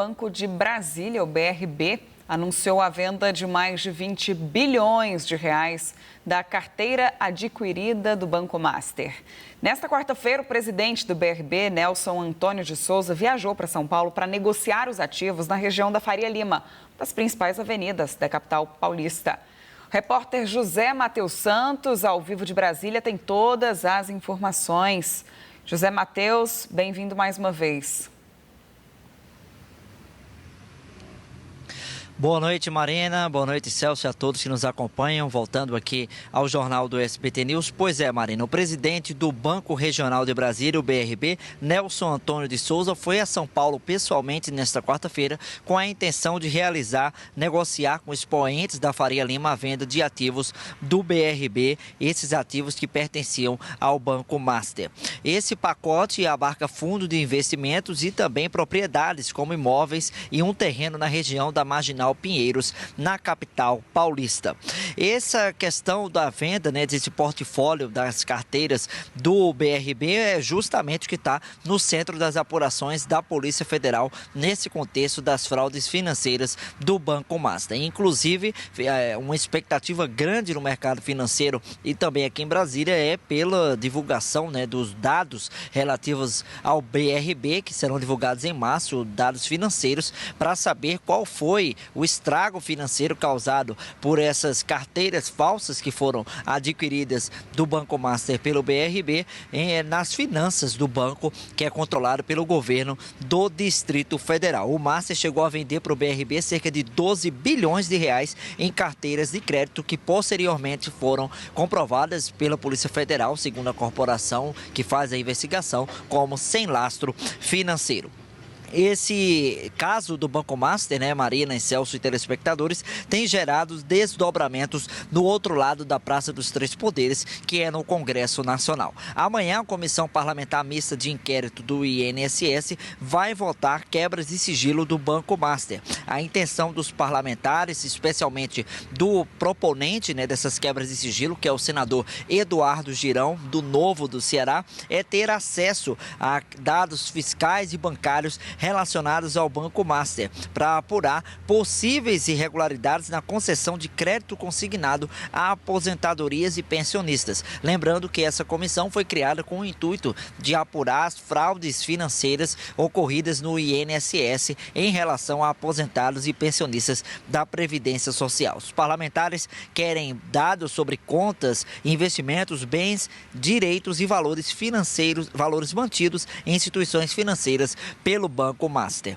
Banco de Brasília, o BRB, anunciou a venda de mais de 20 bilhões de reais da carteira adquirida do Banco Master. Nesta quarta-feira, o presidente do BRB, Nelson Antônio de Souza, viajou para São Paulo para negociar os ativos na região da Faria Lima, das principais avenidas da capital paulista. O repórter José Matheus Santos, ao vivo de Brasília, tem todas as informações. José Matheus, bem-vindo mais uma vez. Boa noite, Marina. Boa noite, Celso, e a todos que nos acompanham. Voltando aqui ao Jornal do SBT News. Pois é, Marina, o presidente do Banco Regional de Brasília, o BRB, Nelson Antônio de Souza, foi a São Paulo pessoalmente nesta quarta-feira com a intenção de negociar com expoentes da Faria Lima a venda de ativos do BRB, esses ativos que pertenciam ao Banco Master. Esse pacote abarca fundo de investimentos e também propriedades como imóveis e um terreno na região da Marginal Pinheiros, na capital paulista. Essa questão da venda, desse portfólio das carteiras do BRB é justamente o que está no centro das apurações da Polícia Federal nesse contexto das fraudes financeiras do Banco Master. Inclusive, uma expectativa grande no mercado financeiro e também aqui em Brasília é pela divulgação dos dados relativos ao BRB, que serão divulgados em março, dados financeiros, para saber qual foi o estrago financeiro causado por essas carteiras falsas que foram adquiridas do Banco Master pelo BRB nas finanças do banco, que é controlado pelo governo do Distrito Federal. O Master chegou a vender para o BRB cerca de 12 bilhões de reais em carteiras de crédito que posteriormente foram comprovadas pela Polícia Federal, segundo a corporação que faz a investigação, como sem lastro financeiro. Esse caso do Banco Master, Marina, Celso e telespectadores, tem gerado desdobramentos no outro lado da Praça dos Três Poderes, que é no Congresso Nacional. Amanhã, a Comissão Parlamentar Mista de Inquérito do INSS vai votar quebras de sigilo do Banco Master. A intenção dos parlamentares, especialmente do proponente dessas quebras de sigilo, que é o senador Eduardo Girão, do Novo do Ceará, é ter acesso a dados fiscais e bancários relacionados ao Banco Master, para apurar possíveis irregularidades na concessão de crédito consignado a aposentadorias e pensionistas. Lembrando que essa comissão foi criada com o intuito de apurar as fraudes financeiras ocorridas no INSS em relação a aposentados e pensionistas da Previdência Social. Os parlamentares querem dados sobre contas, investimentos, bens, direitos e valores financeiros, valores mantidos em instituições financeiras pelo Banco Master.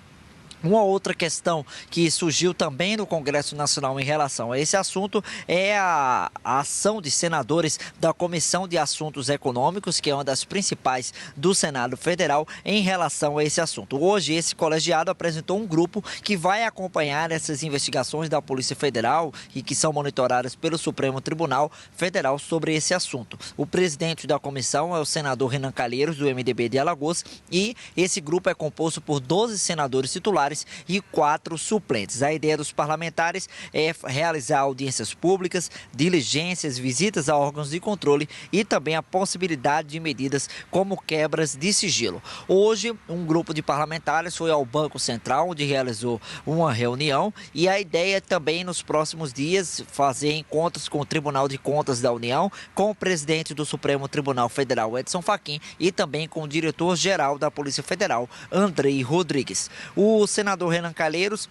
Uma outra questão que surgiu também no Congresso Nacional em relação a esse assunto é a ação de senadores da Comissão de Assuntos Econômicos, que é uma das principais do Senado Federal, em relação a esse assunto. Hoje, esse colegiado apresentou um grupo que vai acompanhar essas investigações da Polícia Federal e que são monitoradas pelo Supremo Tribunal Federal sobre esse assunto. O presidente da comissão é o senador Renan Calheiros, do MDB de Alagoas, e esse grupo é composto por 12 senadores titulares e 4 suplentes. A ideia dos parlamentares é realizar audiências públicas, diligências, visitas a órgãos de controle e também a possibilidade de medidas como quebras de sigilo. Hoje, um grupo de parlamentares foi ao Banco Central, onde realizou uma reunião, e a ideia é também nos próximos dias fazer encontros com o Tribunal de Contas da União, com o presidente do Supremo Tribunal Federal, Edson Fachin, e também com o diretor-geral da Polícia Federal, Andrei Rodrigues. O senador Renan Calheiros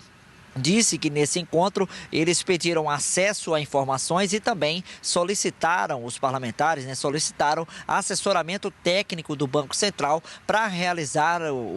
disse que nesse encontro eles pediram acesso a informações e também solicitaram, os parlamentares, solicitaram assessoramento técnico do Banco Central para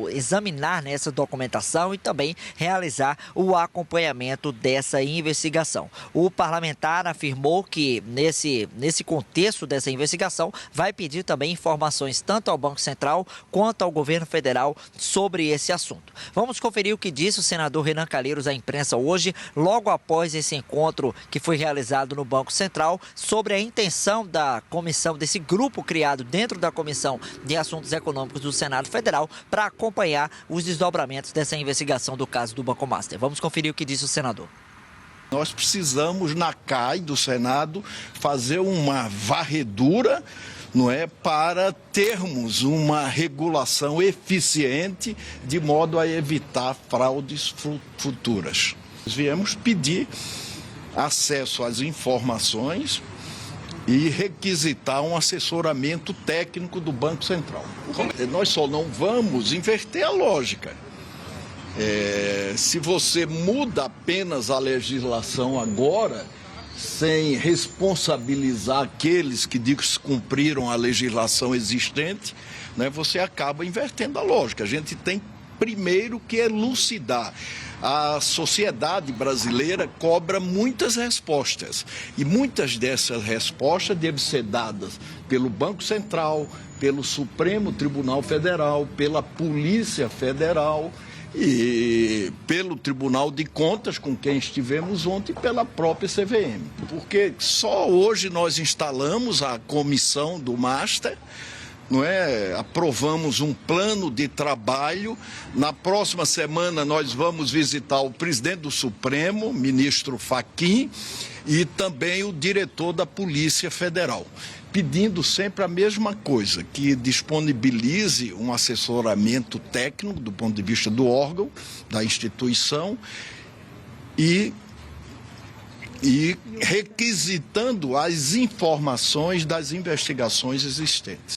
examinar essa documentação e também realizar o acompanhamento dessa investigação. O parlamentar afirmou que nesse contexto dessa investigação vai pedir também informações tanto ao Banco Central quanto ao governo federal sobre esse assunto. Vamos conferir o que disse o senador Renan Calheiros à imprensa hoje, logo após esse encontro que foi realizado no Banco Central, sobre a intenção da comissão, desse grupo criado dentro da Comissão de Assuntos Econômicos do Senado Federal, para acompanhar os desdobramentos dessa investigação do caso do Banco Master. Vamos conferir o que disse o senador. Nós precisamos, na CAI do Senado, fazer uma varredura não é, para termos uma regulação eficiente de modo a evitar fraudes futuras. Viemos pedir acesso às informações e requisitar um assessoramento técnico do Banco Central. Nós só não vamos inverter a lógica. Se você muda apenas a legislação agora, sem responsabilizar aqueles que descumpriram a legislação existente, né, você acaba invertendo a lógica. A gente tem primeiro que elucidar. A sociedade brasileira cobra muitas respostas e muitas dessas respostas devem ser dadas pelo Banco Central, pelo Supremo Tribunal Federal, pela Polícia Federal e pelo Tribunal de Contas, com quem estivemos ontem, e pela própria CVM. Porque só hoje nós instalamos a comissão do Master, não é? Aprovamos um plano de trabalho. Na próxima semana nós vamos visitar o presidente do Supremo, ministro Fachin, e também o diretor da Polícia Federal, pedindo sempre a mesma coisa, que disponibilize um assessoramento técnico do ponto de vista do órgão, da instituição, e requisitando as informações das investigações existentes.